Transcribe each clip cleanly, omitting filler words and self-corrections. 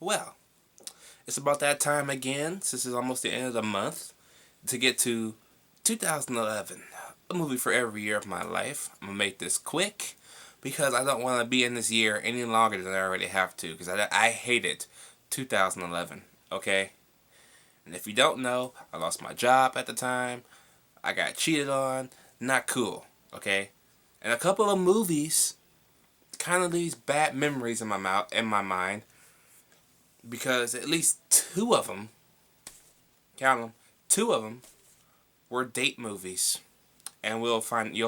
Well, it's about that time again, since it's almost the end of the month, to get to 2011. A movie for every year of my life. I'm going to make this quick because I don't want to be in this year any longer than I already have to, because I hated 2011, okay? And if you don't know, I lost my job at the time. I got cheated on. Not cool, okay? And a couple of movies kind of leaves bad memories in my mind, because at least two of them, count them, two of them were date movies, and you'll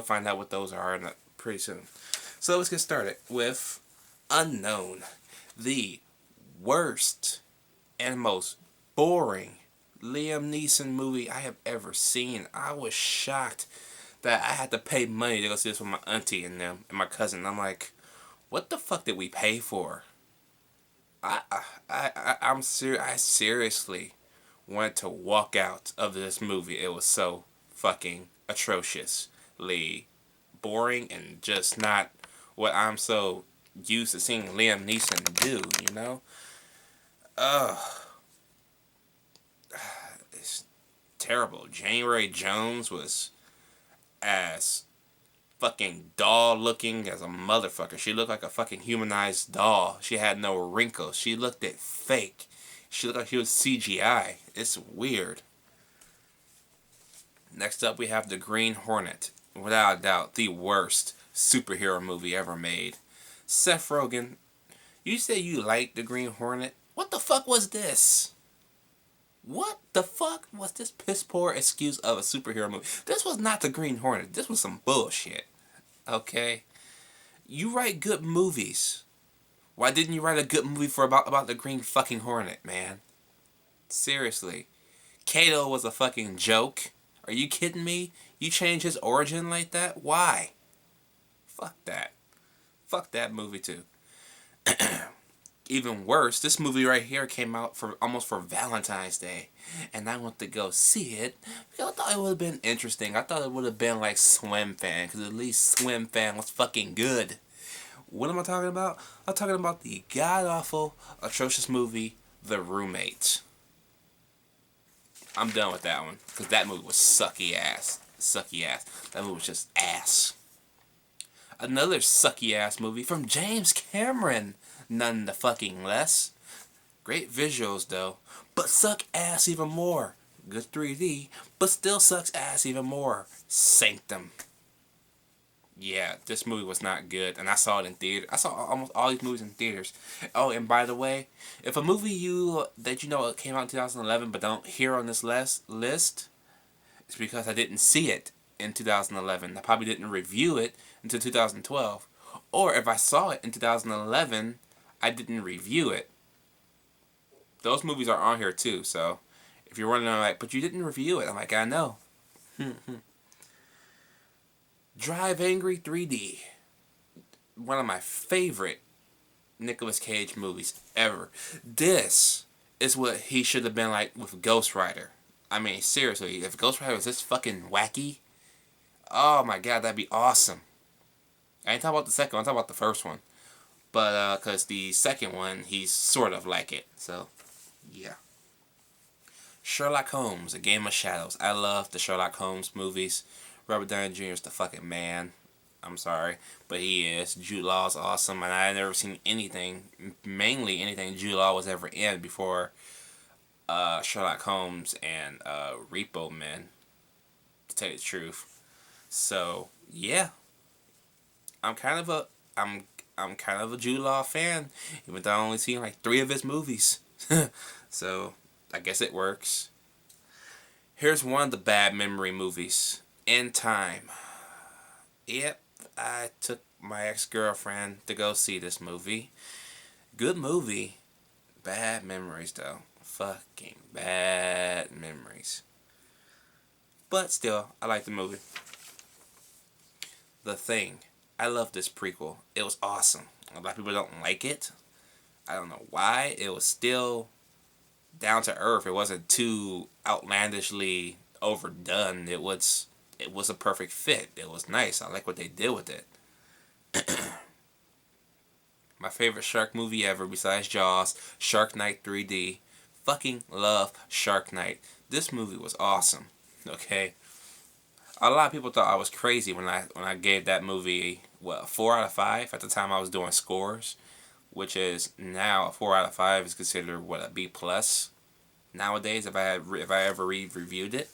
find out what those are pretty soon. So let's get started with Unknown, the worst and most boring Liam Neeson movie I have ever seen. I was shocked that I had to pay money to go see this with my auntie and them and my cousin. I'm like, what the fuck did we pay for? I'm serious. I seriously wanted to walk out of this movie. It was so fucking atrociously boring and just not what I'm so used to seeing Liam Neeson do, you know? Ugh. It's terrible. January Jones was as fucking doll looking as a motherfucker. She looked like a fucking humanized doll. She had no wrinkles. She looked at fake. She looked like she was CGI. It's weird. Next up, we have The Green Hornet. Without a doubt, the worst superhero movie ever made. Seth Rogen, you say you liked The Green Hornet? What the fuck was this? What the fuck was this piss poor excuse of a superhero movie? This was not The Green Hornet. This was some bullshit. Okay? You write good movies. Why didn't you write a good movie about the Green fucking Hornet, man? Seriously. Kato was a fucking joke. Are you kidding me? You change his origin like that? Why? Fuck that. Fuck that movie too. Even worse, this movie right here came out almost for Valentine's Day, and I went to go see it because I thought it would have been interesting. I thought it would have been like Swim Fan, because at least Swim Fan was fucking good. What am I talking about? I'm talking about the god-awful, atrocious movie, The Roommate. I'm done with that one, because that movie was sucky ass. Sucky ass. That movie was just ass. Another sucky ass movie from James Cameron. None the fucking less. Great visuals though, but suck ass even more. Good 3D, but still sucks ass even more. Sanctum. Yeah, this movie was not good, and I saw it in theater. I saw almost all these movies in theaters. Oh, and by the way, if a movie that you know came out in 2011 but don't hear on this list, it's because I didn't see it in 2011. I probably didn't review it until 2012. Or if I saw it in 2011, I didn't review it. Those movies are on here too, so if you're wondering, like, but you didn't review it, I'm like, I know. Drive Angry 3D. One of my favorite Nicolas Cage movies ever. This is what he should have been like with Ghost Rider. I mean, seriously, if Ghost Rider was this fucking wacky, oh my god, that'd be awesome. I ain't talking about the second one, I'm talking about the first one. But, because the second one, he's sort of like it. So, yeah. Sherlock Holmes, A Game of Shadows. I love the Sherlock Holmes movies. Robert Downey Jr. is the fucking man. I'm sorry, but he is. Jude Law's awesome, and I've never seen anything, mainly anything Jude Law was ever in before Sherlock Holmes and Repo Man, to tell you the truth. So, yeah. I'm kind of a Jude Law fan, even though I only seen like 3 of his movies. So, I guess it works. Here's one of the bad memory movies. In Time. Yep, I took my ex-girlfriend to go see this movie. Good movie. Bad memories though. Fucking bad memories. But still, I like the movie. The Thing. I love this prequel. It was awesome. A lot of people don't like it. I don't know why. It was still down to earth. It wasn't too outlandishly overdone. It was a perfect fit. It was nice. I like what they did with it. My favorite shark movie ever besides Jaws, Shark Night 3D. Fucking love Shark Night. This movie was awesome. Okay? A lot of people thought I was crazy when I gave that movie, what, 4 out of 5 at the time I was doing scores, which is now a 4 out of 5 is considered, what, a B plus nowadays if I ever reviewed it.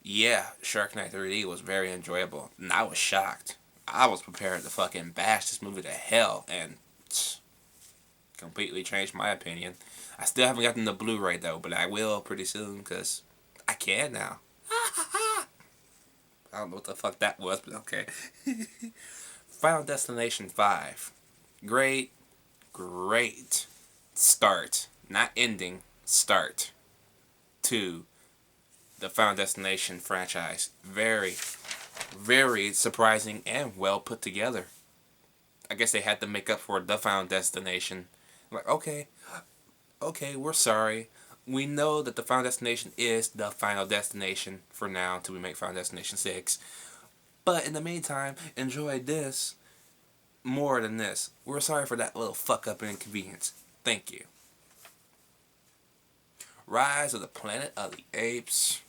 Yeah, Shark Night 3D was very enjoyable, and I was shocked. I was prepared to fucking bash this movie to hell, and completely changed my opinion. I still haven't gotten the Blu-ray though, but I will pretty soon because I can now. I don't know what the fuck that was, but okay. Final Destination 5. Great start. Not ending, start. To the Final Destination franchise. Very, very surprising and well put together. I guess they had to make up for the Final Destination. Like, okay, we're sorry. We know that the Final Destination is the Final Destination for now until we make Final Destination 6. But in the meantime, enjoy this more than this. We're sorry for that little fuck up and inconvenience. Thank you. Rise of the Planet of the Apes.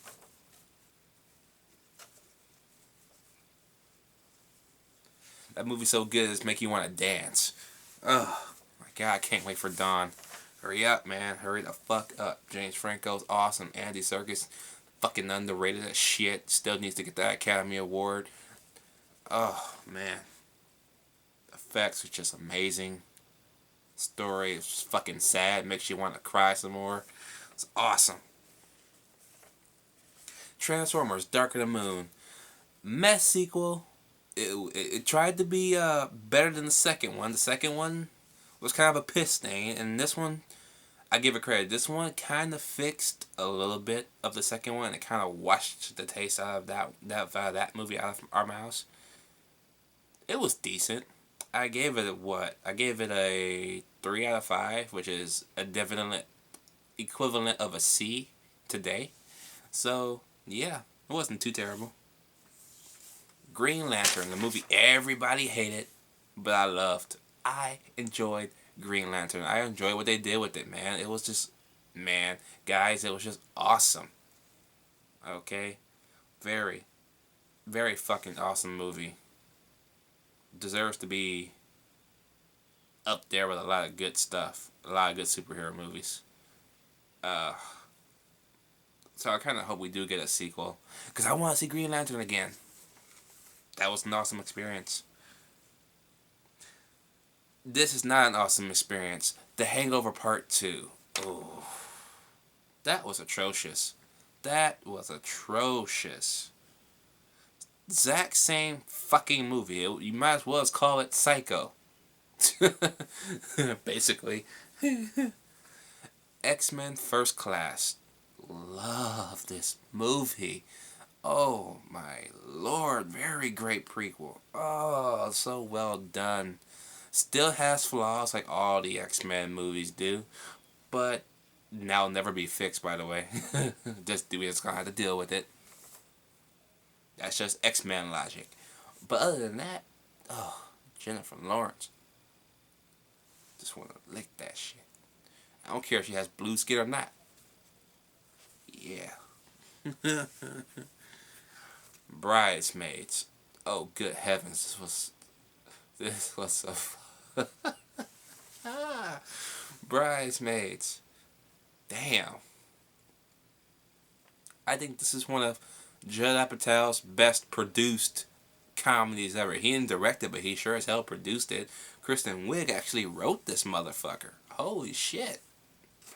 That movie's so good it's make you want to dance. Oh my god, I can't wait for Dawn. Hurry up, man. Hurry the fuck up. James Franco's awesome. Andy Serkis, fucking underrated as shit. Still needs to get that Academy Award. Oh, man. Effects was just amazing. Story is fucking sad. Makes you want to cry some more. It's awesome. Transformers Dark of the Moon. Mess sequel. It tried to be better than the second one. The second one was kind of a piss stain, and this one, I give it credit. This one kind of fixed a little bit of the second one. It kind of washed the taste out of that movie out of our mouths. It was decent. I gave it what? I gave it a 3 out of 5, which is a definite equivalent of a C today. So yeah, it wasn't too terrible. Green Lantern, the movie everybody hated, but I loved. I enjoyed Green Lantern. I enjoyed what they did with it, man. It was just, man, guys, it was just awesome. Okay? Very, very fucking awesome movie. Deserves to be up there with a lot of good stuff. A lot of good superhero movies. So I kind of hope we do get a sequel. Because I want to see Green Lantern again. That was an awesome experience. This is not an awesome experience. The Hangover Part II. Oh, that was atrocious. That was atrocious. Exact same fucking movie. You might as well call it Psycho. Basically. X-Men First Class. Love this movie. Oh my lord, very great prequel. Oh, so well done. Still has flaws like all the X-Men movies do, but that'll never be fixed, by the way. Just gonna have to deal with it. That's just X-Men logic. But other than that, oh, Jennifer Lawrence. Just wanna lick that shit. I don't care if she has blue skin or not. Yeah. Bridesmaids. Oh, good heavens. This was so Bridesmaids. Damn. I think this is one of Judd Apatow's best produced comedies ever. He didn't direct it, but he sure as hell produced it. Kristen Wiig actually wrote this motherfucker. Holy shit.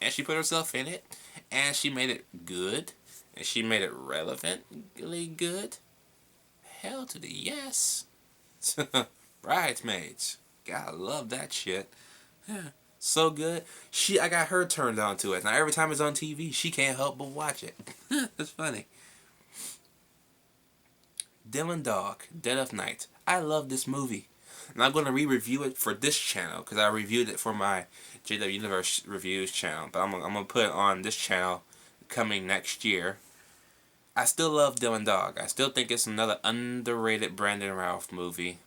And she put herself in it. And she made it good. And she made it relevantly good. Hell to the yes. Bridesmaids. Gotta love that shit. So good. I got her turned on to it. Now every time it's on TV, she can't help but watch it. It's funny. Dylan Dog, Dead of Night. I love this movie. And I'm going to re-review it for this channel. Because I reviewed it for my JW Universe Reviews channel. But I'm going to put it on this channel coming next year. I still love Dylan Dog. I still think it's another underrated Brandon Routh movie.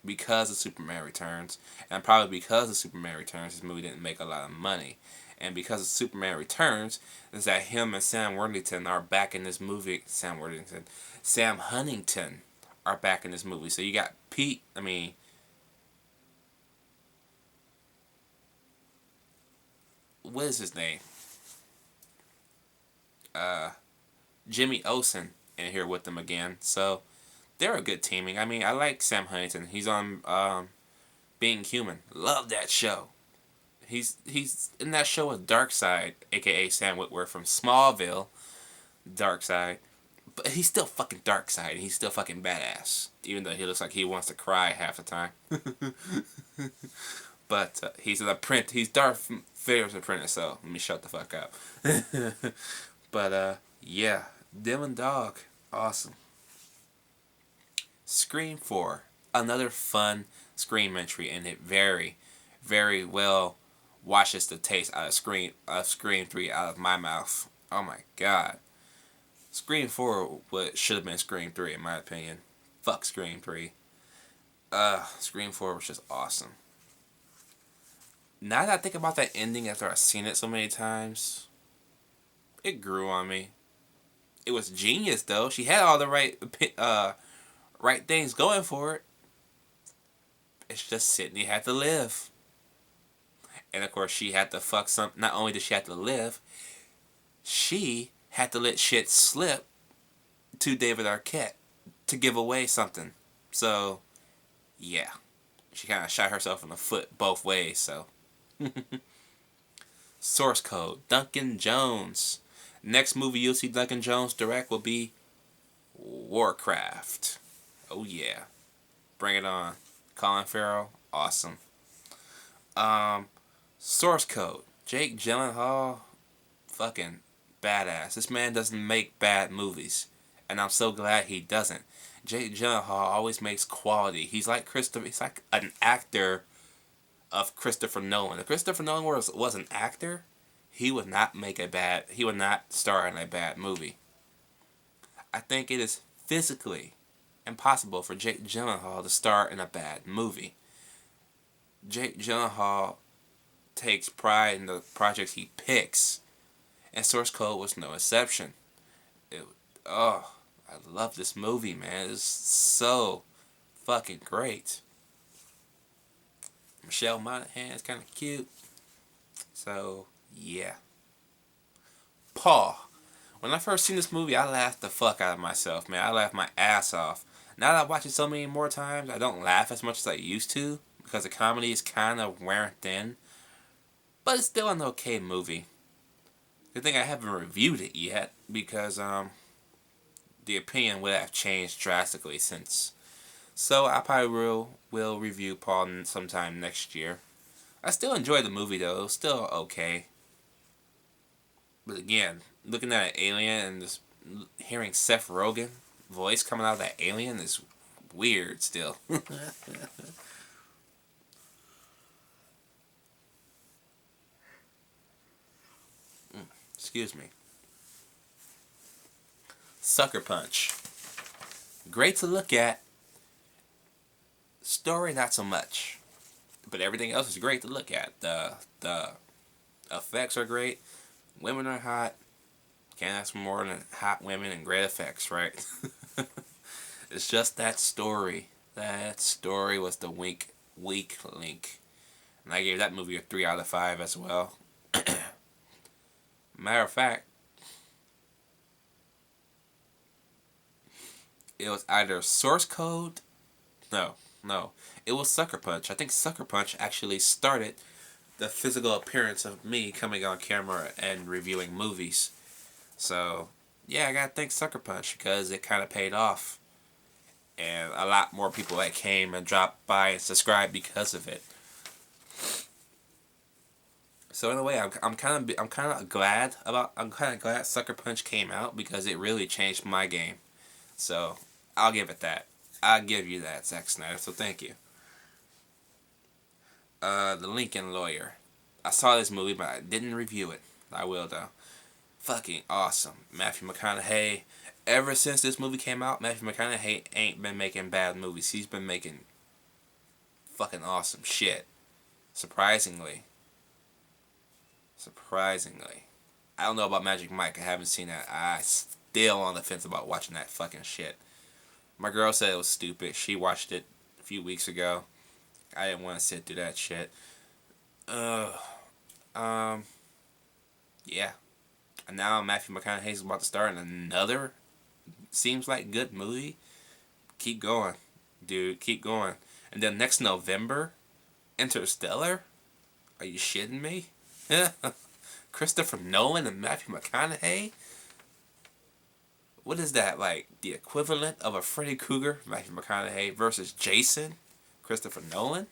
because of Superman Returns, and probably because of Superman Returns, this movie didn't make a lot of money. And because of Superman Returns, is that him and Sam Worthington are back in this movie. Sam Huntington are back in this movie. So you got what is his name? Jimmy Olsen in here with them again. So they're a good teaming. I mean, I like Sam Huntington. He's on Being Human. Love that show. He's in that show with Darkseid, aka Sam Witwer from Smallville. Darkseid, but he's still fucking Darkseid. And he's still fucking badass, even though he looks like he wants to cry half the time. But he's an apprentice. He's Darth Vader's apprentice. So let me shut the fuck up. But yeah, Dylan Dog, awesome. Scream 4, another fun Scream entry, and it very, very well washes the taste out of Scream 3 out of my mouth. Oh my god. Scream 4 should have been Scream 3 in my opinion. Fuck Scream 3. Scream 4 was just awesome. Now that I think about that ending after I've seen it so many times, it grew on me. It was genius though. She had all the right things going for it. It's just Sydney had to live. And of course she had to fuck some. Not only did she have to live, she had to let shit slip to David Arquette to give away something. So, yeah. She kind of shot herself in the foot both ways, so. Source code, Duncan Jones. Next movie you'll see Duncan Jones direct will be Warcraft. Oh yeah. Bring it on. Colin Farrell, awesome. Source code, Jake Gyllenhaal, fucking badass. This man doesn't make bad movies, and I'm so glad he doesn't. Jake Gyllenhaal always makes quality. He's like an actor of Christopher Nolan. If Christopher Nolan was an actor, he would not star in a bad movie. I think it is physically impossible for Jake Gyllenhaal to star in a bad movie. Jake Gyllenhaal takes pride in the projects he picks, and Source Code was no exception. I love this movie, man. It's so fucking great. Michelle Monaghan is kind of cute. So, yeah. Paw. When I first seen this movie, I laughed the fuck out of myself, man. I laughed my ass off. Now that I watch it so many more times, I don't laugh as much as I used to, because the comedy is kind of wearing thin. But it's still an okay movie. Good thing I haven't reviewed it yet, because the opinion would have changed drastically since. So I probably will review Paul sometime next year. I still enjoy the movie though. It's still okay. But again, looking at an alien and just hearing Seth Rogen voice coming out of that alien is weird still. Excuse me. Sucker Punch. Great to look at. Story not so much. But everything else is great to look at. The effects are great. Women are hot. Can't ask for more than hot women and great effects, right? It's just that story. That story was the weak link. And I gave that movie a 3 out of 5 as well. Matter of fact, it was either Source Code. No. It was Sucker Punch. I think Sucker Punch actually started the physical appearance of me coming on camera and reviewing movies. So, yeah, I gotta thank Sucker Punch because it kind of paid off. And a lot more people that came and dropped by and subscribed because of it. So in a way, I'm kind of glad Sucker Punch came out because it really changed my game. So I'll give it that. I'll give you that, Zack Snyder. So thank you. The Lincoln Lawyer. I saw this movie, but I didn't review it. I will though. Fucking awesome. Matthew McConaughey. Ever since this movie came out, Matthew McConaughey ain't been making bad movies. He's been making fucking awesome shit. Surprisingly. I don't know about Magic Mike. I haven't seen that. I still on the fence about watching that fucking shit. My girl said it was stupid. She watched it a few weeks ago. I didn't want to sit through that shit. Yeah. And now Matthew McConaughey's about to star in another, seems like, good movie. Keep going, dude. Keep going. And then next November, Interstellar? Are you shitting me? Christopher Nolan and Matthew McConaughey? What is that, like the equivalent of a Freddy Krueger, Matthew McConaughey, versus Jason, Christopher Nolan?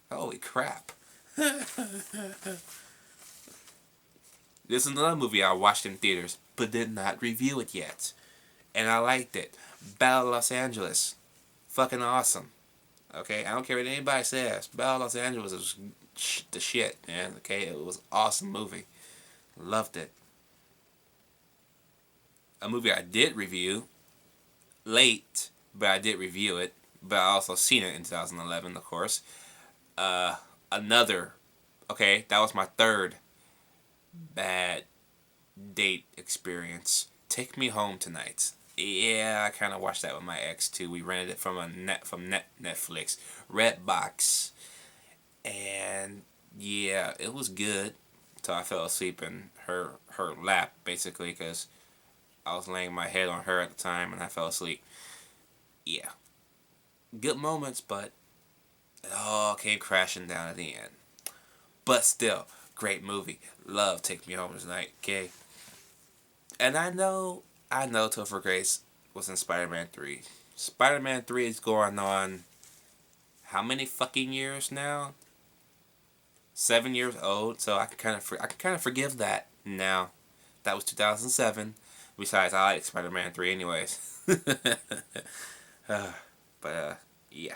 Holy crap. This is another movie I watched in theaters, but did not review it yet. And I liked it. Battle of Los Angeles. Fucking awesome. Okay, I don't care what anybody says. Battle of Los Angeles is the shit, man. Okay, it was an awesome movie. Loved it. A movie I did review, late, but I did review it. But I also seen it in 2011, of course. Another, okay, that was my third bad date experience. Take Me Home Tonight. Yeah, I kind of watched that with my ex too. We rented it from Netflix, Redbox, and yeah, it was good. So I fell asleep in her lap basically because I was laying my head on her at the time and I fell asleep. Yeah, good moments, but it all came crashing down at the end. But still, great movie. Love Take Me Home Tonight. Okay, and I know Topher Grace was in Spider-Man 3. Spider-Man 3 is going on how many fucking years now? 7 years old, so I can kind of forgive that now. That was 2007. Besides, I like Spider-Man 3 anyways. Yeah.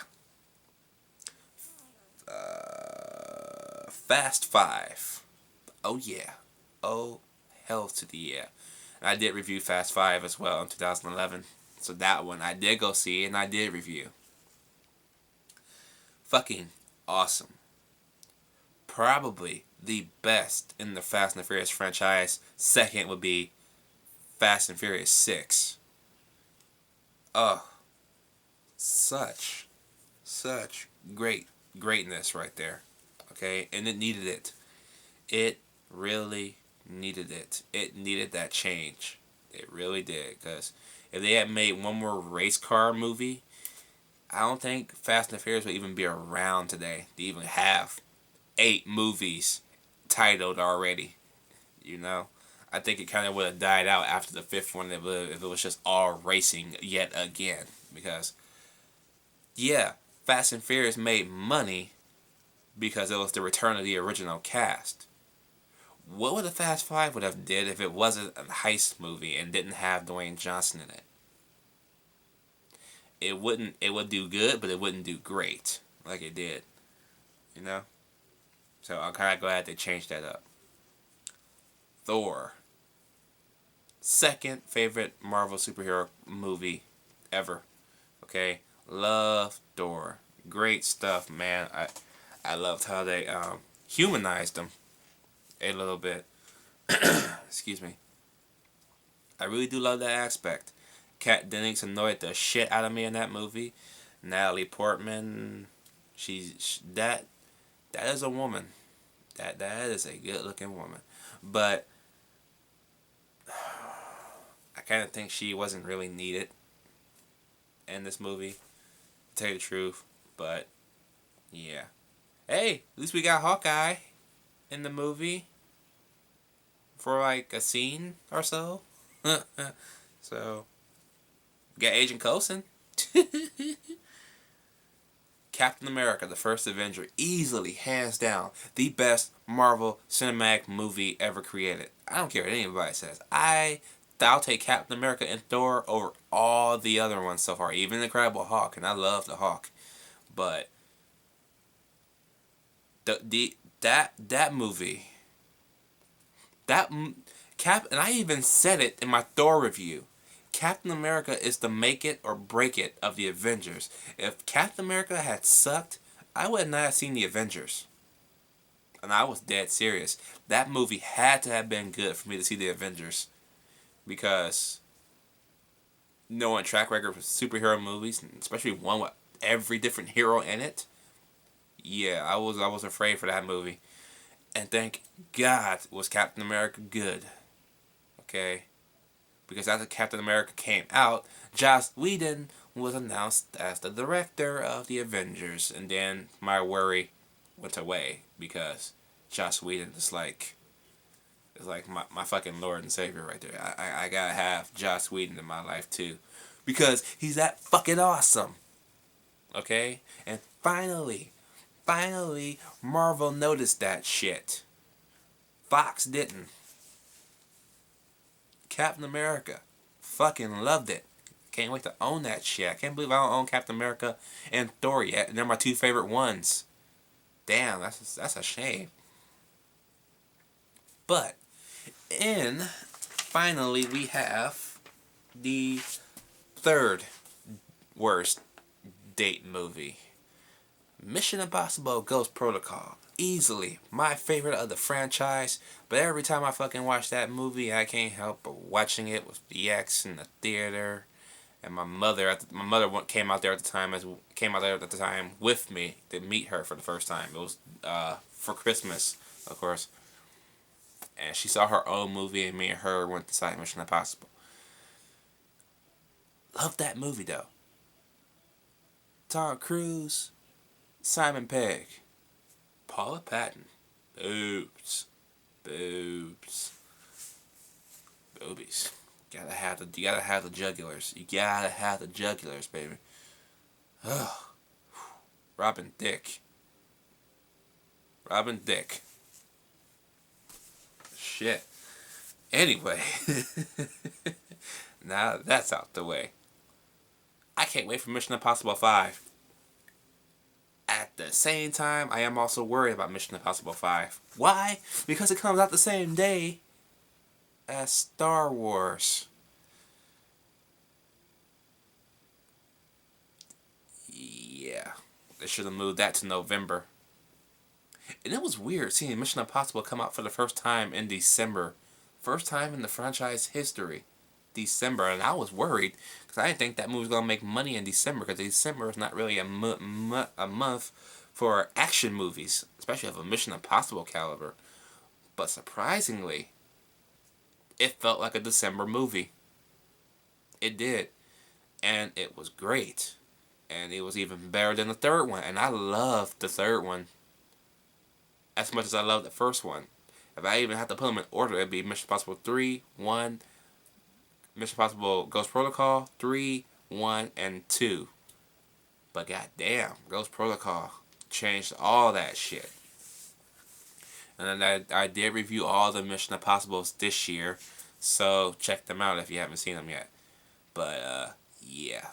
Fast 5. Oh yeah. Oh hell to the yeah. And I did review Fast 5 as well in 2011. So that one I did go see and I did review. Fucking awesome. Probably the best in the Fast and the Furious franchise. Second would be Fast and Furious 6. Oh, such greatness right there. Okay, and it needed it. It really needed it. It needed that change. It really did. Because if they had made one more race car movie, I don't think Fast and Furious would even be around today to even have 8 movies titled already. You know? I think it kind of would have died out after the 5th one if it was just all racing yet again. Because, yeah, Fast and Furious made money because it was the return of the original cast. What would a Fast 5 would have did if it wasn't a heist movie and didn't have Dwayne Johnson in it? It would do good, but it wouldn't do great like it did. You know? So I'm kind of glad they changed that up. Thor. Second favorite Marvel superhero movie ever. Okay? Love Thor. Great stuff, man. I loved how they humanized him a little bit. Excuse me. I really do love that aspect. Kat Dennings annoyed the shit out of me in that movie. Natalie Portman, that is a woman. That is a good looking woman. But I kind of think she wasn't really needed in this movie, to tell you the truth. But yeah. Hey, at least we got Hawkeye in the movie for like a scene or so. So, we got Agent Coulson. Captain America, the first Avenger, easily, hands down, the best Marvel cinematic movie ever created. I don't care what anybody says. I'll take Captain America and Thor over all the other ones so far, even the Incredible Hulk, and I love the Hulk. But that movie, and I even said it in my Thor review. Captain America is the make it or break it of the Avengers. If Captain America had sucked, I would not have seen the Avengers. And I was dead serious. That movie had to have been good for me to see the Avengers. Because knowing track record for superhero movies, especially one with every different hero in it, yeah, I was afraid for that movie. And thank God was Captain America good. Okay? Because after Captain America came out, Joss Whedon was announced as the director of the Avengers. And then my worry went away because Joss Whedon is like my fucking Lord and Savior right there. I gotta have Joss Whedon in my life too. Because he's that fucking awesome. Okay? And finally, Marvel noticed that shit. Fox didn't. Captain America. Fucking loved it. Can't wait to own that shit. I can't believe I don't own Captain America and Thor yet. And they're my two favorite ones. Damn, that's a shame. But, finally we have the third worst date movie. Mission Impossible Ghost Protocol. Easily my favorite of the franchise, but every time I fucking watch that movie, I can't help but watching it with the ex in the theater, and my mother came out there at the time with me to meet her for the first time. It was for Christmas, of course, and she saw her own movie, and me and her went to see Mission Impossible. Love that movie though. Tom Cruise, Simon Pegg, Paula Patton, boobs, boobies. You gotta have the jugulars. You gotta have the jugulars, baby. Ugh. Robin Thicke. Shit. Anyway, now that's out the way. I can't wait for Mission Impossible 5. At the same time, I am also worried about Mission Impossible 5. Why? Because it comes out the same day as Star Wars. Yeah. They should have moved that to November. And it was weird seeing Mission Impossible come out for the first time in December. First time in the franchise history. December. And I was worried because I didn't think that movie was going to make money in December, because December is not really a month for action movies, especially of a Mission Impossible caliber. But surprisingly, it felt like a December movie. It did. And it was great. And it was even better than the third one. And I loved the third one as much as I loved the first one. If I even had to put them in order, it'd be Mission Impossible 3, 1, Mission Impossible Ghost Protocol, 3, 1, and 2. But goddamn, Ghost Protocol changed all that shit. And then I did review all the Mission Impossibles this year, so check them out if you haven't seen them yet. But yeah.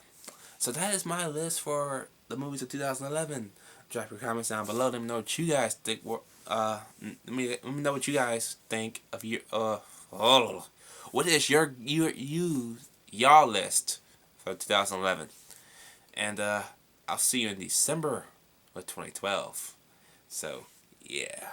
So that is my list for the movies of 2011. Drop your comments down below. Let me know what you guys think. Let me know what you guys think of your what is y'all list for 2011? And I'll see you in December of 2012. So yeah.